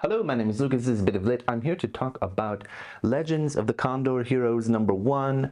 Hello, my name is Lucas. This is a bit of lit. I'm here to talk about Legends of the Condor Heroes #1,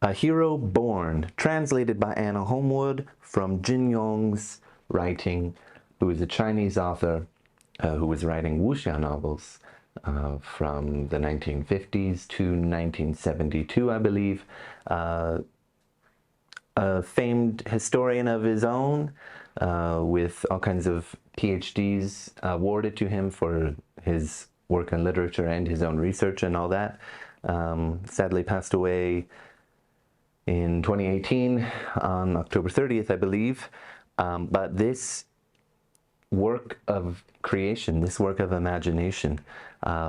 A Hero Born, translated by Anna Homewood from Yong's writing, who is a Chinese author who was writing Wuxia novels from the 1950s to 1972, I believe. A famed historian of his own, with all kinds of PhDs awarded to him for his work in literature and his own research and all that. Sadly passed away in 2018 on October 30th, I believe. But this work of creation, this work of imagination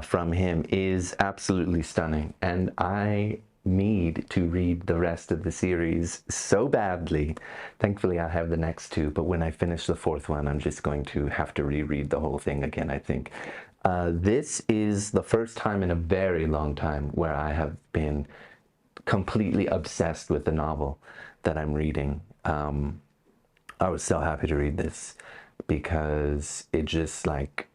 from him is absolutely stunning. And I need to read the rest of the series so badly. Thankfully, I have the next two, but when I finish the fourth one, I'm just going to have to reread the whole thing again, I think. This is the first time in a very long time where I have been completely obsessed with the novel that I'm reading. I was so happy to read this because it just like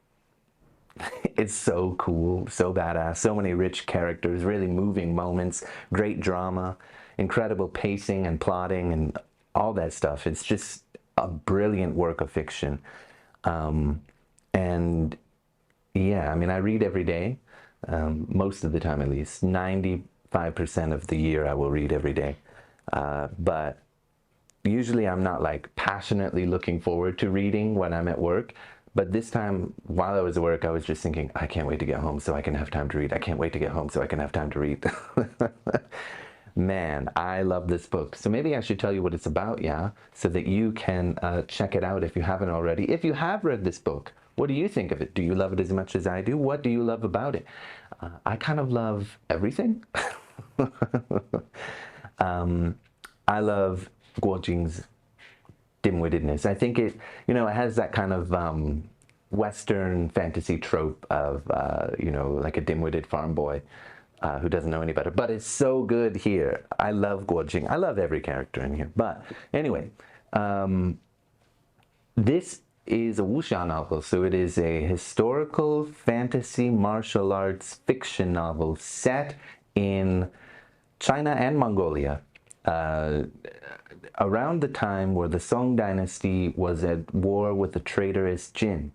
it's so cool, so badass, so many rich characters, really moving moments, great drama, incredible pacing and plotting and all that stuff. It's just a brilliant work of fiction. And yeah, I mean, I read every day, most of the time at least. 95% of the year I will read every day. But usually I'm not like passionately looking forward to reading when I'm at work. But this time, while I was at work, I was just thinking, I can't wait to get home so I can have time to read. I can't wait to get home so I can have time to read. Man, I love this book. So maybe I should tell you what it's about, yeah? So that you can check it out if you haven't already. If you have read this book, what do you think of it? Do you love it as much as I do? What do you love about it? I kind of love everything. I love Guo Jing's dim-wittedness. I think it, it has that kind of Western fantasy trope of, like a dim-witted farm boy who doesn't know any better. But it's so good here. I love Guo Jing. I love every character in here. But anyway, this is a wuxia novel, so it is a historical fantasy martial arts fiction novel set in China and Mongolia. Around the time where the Song dynasty was at war with the traitorous Jin.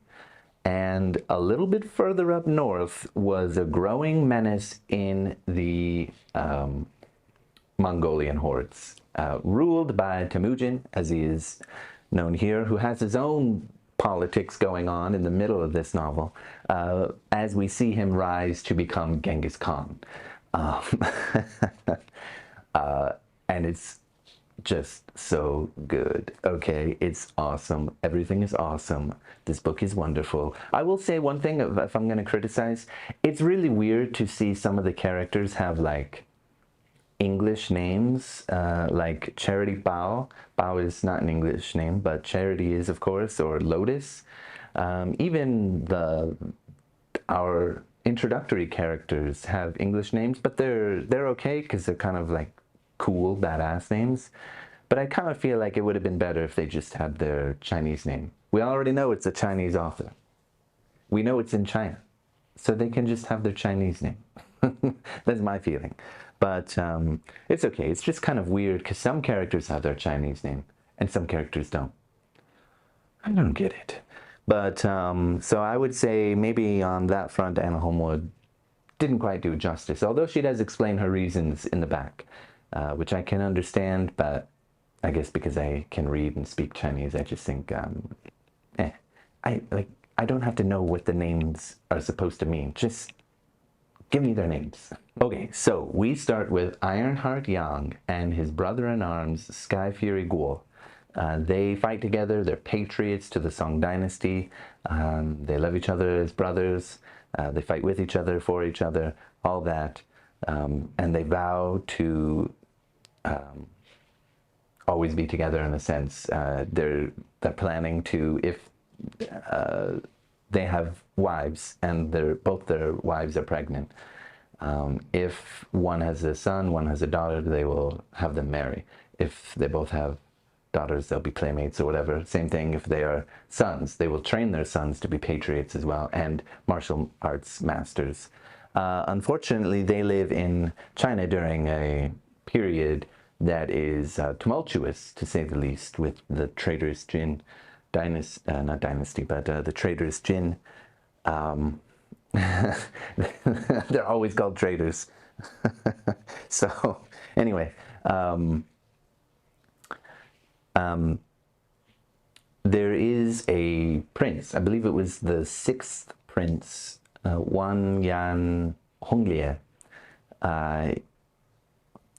And a little bit further up north was a growing menace in the Mongolian hordes, ruled by Temujin, as he is known here, who has his own politics going on in the middle of this novel, as we see him rise to become Genghis Khan. And it's just so good. Okay, it's awesome. Everything is awesome. This book is wonderful. I will say one thing, if I'm going to criticize, it's really weird to see some of the characters have like English names, like Charity Bao. Bao is not an English name, but Charity is, of course, or Lotus. Even our introductory characters have English names, but they're okay because they're kind of like cool, badass names. But I kind of feel like it would have been better if they just had their Chinese name. We already know it's a Chinese author. We know it's in China. So they can just have their Chinese name. That's my feeling. But it's okay. It's just kind of weird because some characters have their Chinese name and some characters don't. I don't get it. But so I would say maybe on that front, Anna Homewood didn't quite do justice, although she does explain her reasons in the back. Which I can understand, but I guess because I can read and speak Chinese, I just think, I don't have to know what the names are supposed to mean. Just give me their names. Okay, so we start with Ironheart Yong and his brother-in-arms, Sky Fury Guo. They fight together. They're patriots to the Song dynasty. They love each other as brothers. They fight with each other, for each other, all that. And they vow to always be together in a sense. They're planning to, if they have wives and both their wives are pregnant, if one has a son, one has a daughter, they will have them marry. If they both have daughters, they'll be playmates or whatever. Same thing if they are sons. They will train their sons to be patriots as well, and martial arts masters. Unfortunately, they live in China during a period that is tumultuous, to say the least, with the traitorous Jin dynasty, not dynasty, but the traitorous Jin. They're always called traitors. So, anyway, there is a prince, I believe it was the 6th prince, Wan Yan Honglie.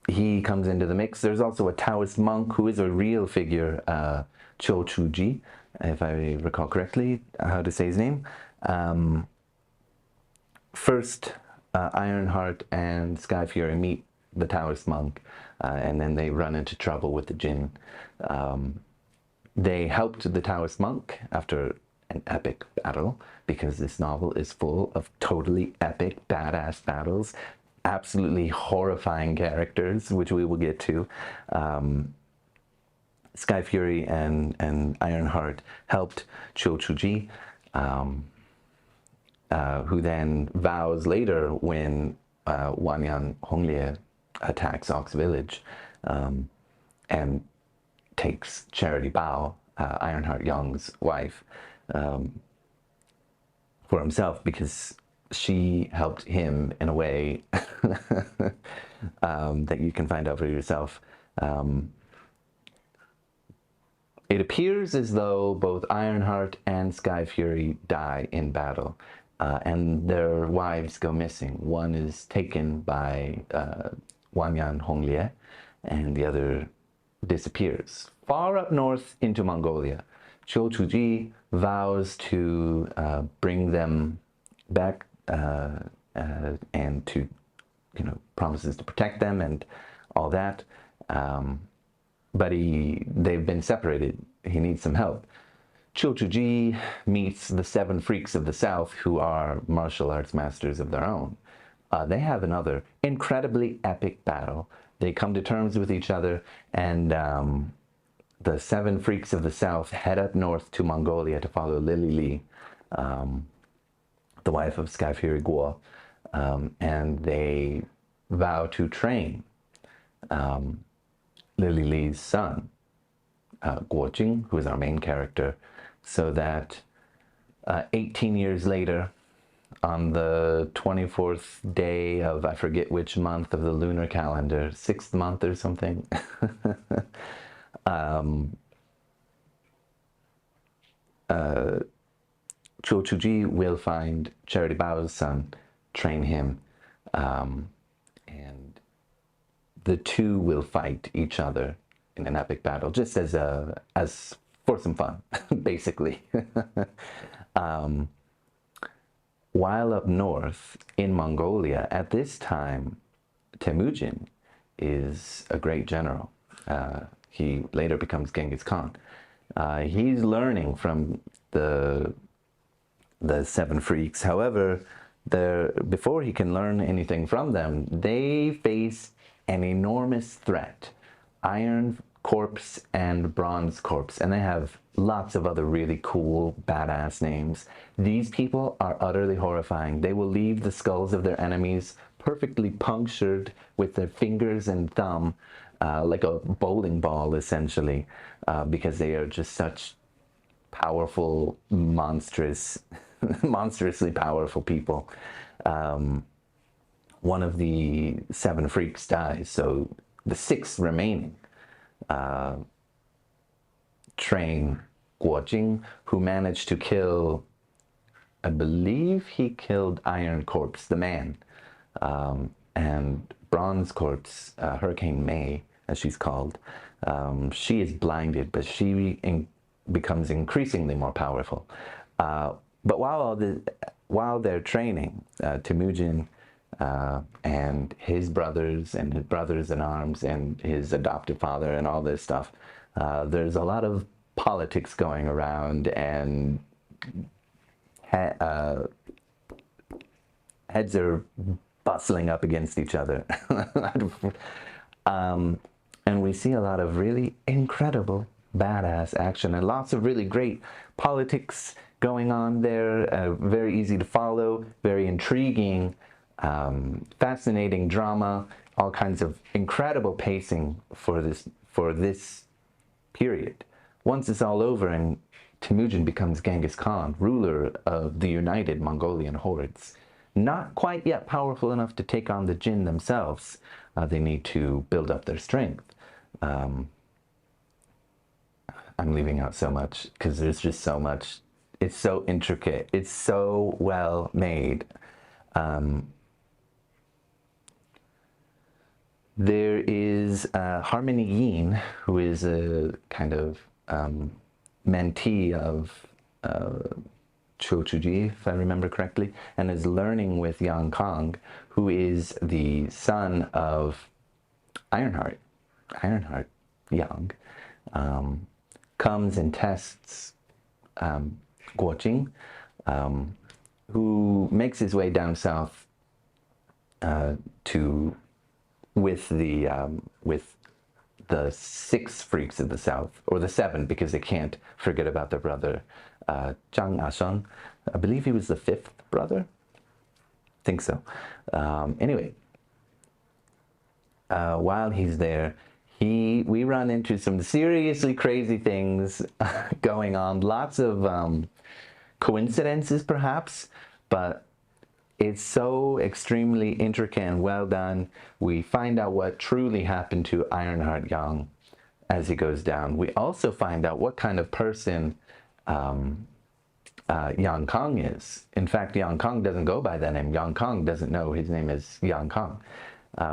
He comes into the mix. There's also a Taoist monk who is a real figure, Cho Chu-ji, if I recall correctly how to say his name. First, Ironheart and Sky Fury meet the Taoist monk, and then they run into trouble with the Jin. They helped the Taoist monk after an epic battle, because this novel is full of totally epic, badass battles, absolutely horrifying characters, which we will get to. Sky Fury and Ironheart helped Cho Chu-ji, who then vows later when Wanyan Honglie attacks Ox Village and takes Charity Bao, Ironheart Yong's wife, for himself, because she helped him in a way that you can find out for yourself. It appears as though both Ironheart and Sky Fury die in battle, and their wives go missing. One is taken by Wanyan Honglie, and the other disappears. Far up north into Mongolia, Cho Chu-ji vows to bring them back and to, promises to protect them and all that. But they've been separated. He needs some help. Cho Chu-ji meets the 7 freaks of the South, who are martial arts masters of their own. They have another incredibly epic battle. They come to terms with each other, and the 7 freaks of the South head up north to Mongolia to follow Lily Li, the wife of Sky Fury Guo, and they vow to train Lily Li's son, Guo Jing, who is our main character, so that 18 years later, on the 24th day of, I forget which month of the lunar calendar, 6th month or something, Cho Chu-ji will find Charity Bao's son, train him, and the two will fight each other in an epic battle, just as for some fun, basically. While up north in Mongolia, at this time, Temujin is a great general. He later becomes Genghis Khan. He's learning from the 7 freaks. However, before he can learn anything from them, they face an enormous threat. Iron Corpse and Bronze Corpse, and they have lots of other really cool, badass names. These people are utterly horrifying. They will leave the skulls of their enemies perfectly punctured with their fingers and thumb, like a bowling ball, essentially, because they are just such powerful, monstrously powerful people. One of the 7 freaks dies, so the 6 remaining train Guo Jing, who managed to kill, I believe he killed Iron Corpse, the man, and Bronze Corpse, Hurricane May, as she's called. She is blinded, but she becomes increasingly more powerful. But while they're training, Temujin and his brothers in arms and his adoptive father and all this stuff, there's a lot of politics going around, and heads are bustling up against each other. And we see a lot of really incredible badass action and lots of really great politics going on there. Very easy to follow, very intriguing, fascinating drama, all kinds of incredible pacing for this period. Once it's all over and Temujin becomes Genghis Khan, ruler of the united Mongolian hordes, not quite yet powerful enough to take on the Jin themselves. They need to build up their strength. I'm leaving out so much because there's just so much. It's so intricate. It's so well made. There is Harmony Yin, who is a kind of mentee of Cho Chuji, if I remember correctly, and is learning with Yang Kong, who is the son of Ironheart Yang, comes and tests Guo Jing, who makes his way down south with the 6 freaks of the south, or the 7, because they can't forget about their brother Zhang Asheng. I believe he was the 5th brother. I think so. Anyway, while he's there, we run into some seriously crazy things going on. Lots of coincidences, perhaps, but it's so extremely intricate and well done. We find out what truly happened to Ironheart Yang as he goes down. We also find out what kind of person Yang Kong is. In fact, Yang Kong doesn't go by that name. Yang Kong doesn't know his name is Yang Kong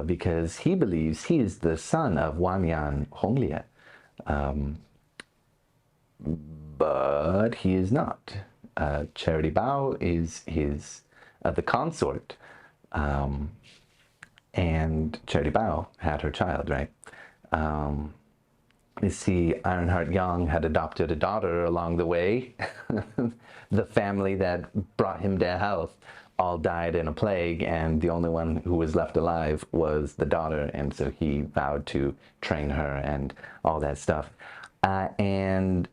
because he believes he is the son of Wanyan Honglie. But he is not. Charity Bao is his the consort, and Charity Bao had her child, right? You see, Ironheart Yang had adopted a daughter along the way. The family that brought him to health all died in a plague, and the only one who was left alive was the daughter, and so he vowed to train her and all that stuff. And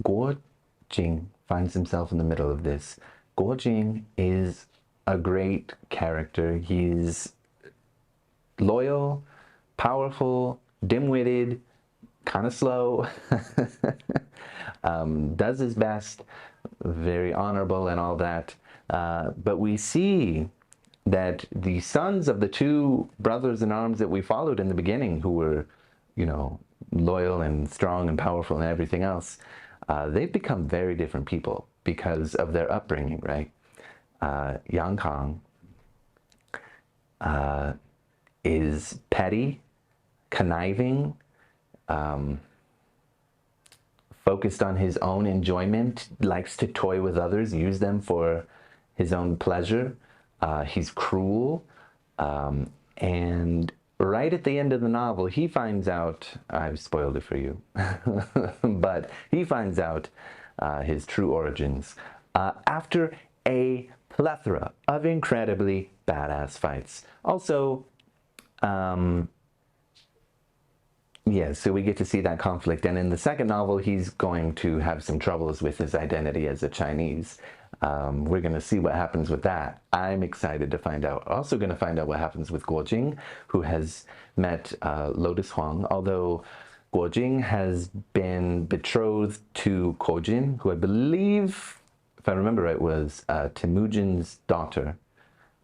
Guo Jing finds himself in the middle of this. Guo Jing is a great character. He's loyal, powerful, dim-witted, kind of slow, does his best, very honorable and all that. But we see that the sons of the 2 brothers in arms that we followed in the beginning, who were, you know, loyal and strong and powerful and everything else, they've become very different people because of their upbringing, right? Yang Kong is petty, conniving, focused on his own enjoyment, likes to toy with others, use them for his own pleasure. He's cruel, and right at the end of the novel, he finds out, I've spoiled it for you, but he finds out his true origins after a plethora of incredibly badass fights. Also, yeah, so we get to see that conflict. And in the second novel, he's going to have some troubles with his identity as a Chinese. We're going to see what happens with that. I'm excited to find out. Also going to find out what happens with Guo Jing, who has met Lotus Huang, although Guo Jing has been betrothed to Kojin, who I believe, if I remember right, was Temujin's daughter.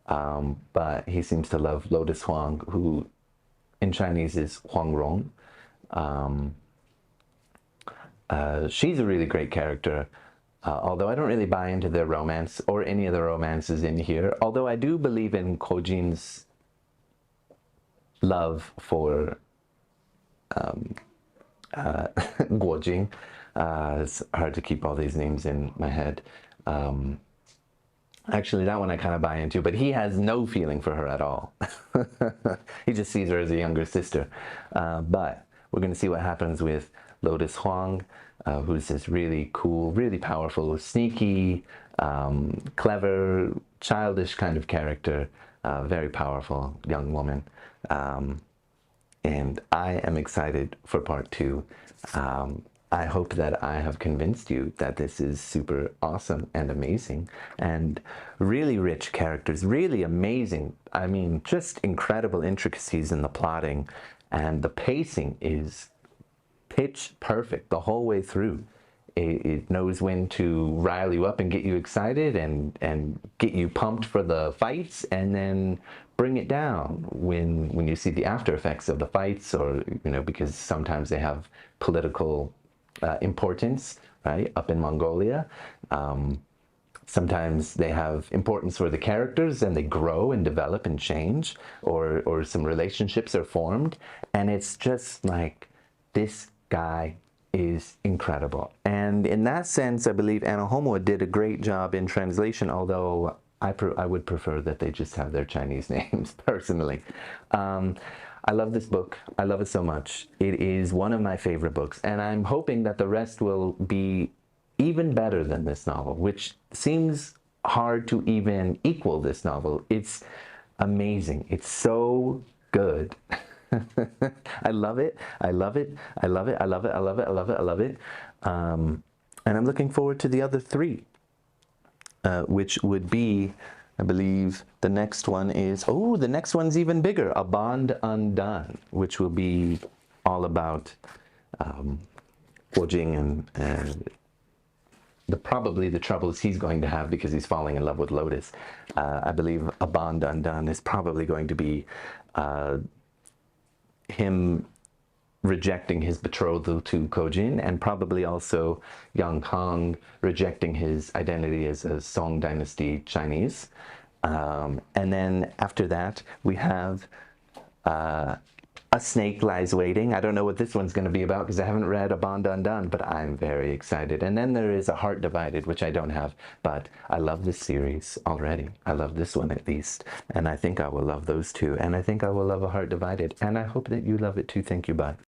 But he seems to love Lotus Huang, who in Chinese is Huang Rong. She's a really great character, although I don't really buy into their romance or any of the romances in here, although I do believe in Kojin's love for Guo Jing. It's hard to keep all these names in my head. Actually, that one I kind of buy into, but he has no feeling for her at all. He just sees her as a younger sister. But we're going to see what happens with Lotus Huang, who's this really cool, really powerful, sneaky, clever, childish kind of character, very powerful young woman. and I am excited for part 2. I hope that I have convinced you that this is super awesome and amazing, and really rich characters, really amazing. I mean, just incredible intricacies in the plotting, and the pacing is pitch perfect the whole way through. It knows when to rile you up and get you excited and get you pumped for the fights, and then bring it down when you see the after effects of the fights, or because sometimes they have political importance, right, up in Mongolia. Sometimes they have importance for the characters, and they grow and develop and change, or some relationships are formed, and it's just like, this guy is incredible. And in that sense, I believe Anna Homo did a great job in translation, although I would prefer that they just have their Chinese names, personally. I love this book. I love it so much. It is one of my favorite books, and I'm hoping that the rest will be even better than this novel, which seems hard to even equal this novel. It's amazing. It's so good. I love it. I love it. I love it. I love it. I love it. I love it. I love it. And I'm looking forward to the other 3, which would be, I believe, the next one is, oh, the next one's even bigger, A Bond Undone, which will be all about Guojing and probably the troubles he's going to have because he's falling in love with Lotus. I believe A Bond Undone is probably going to be him rejecting his betrothal to Kojin, and probably also Yang Kang rejecting his identity as a Song Dynasty Chinese. And then after that, we have A Snake Lies Waiting. I don't know what this one's going to be about because I haven't read A Bond Undone, but I'm very excited. And then there is A Heart Divided, which I don't have, but I love this series already. I love this one at least, and I think I will love those 2, and I think I will love A Heart Divided, and I hope that you love it too. Thank you. Bye.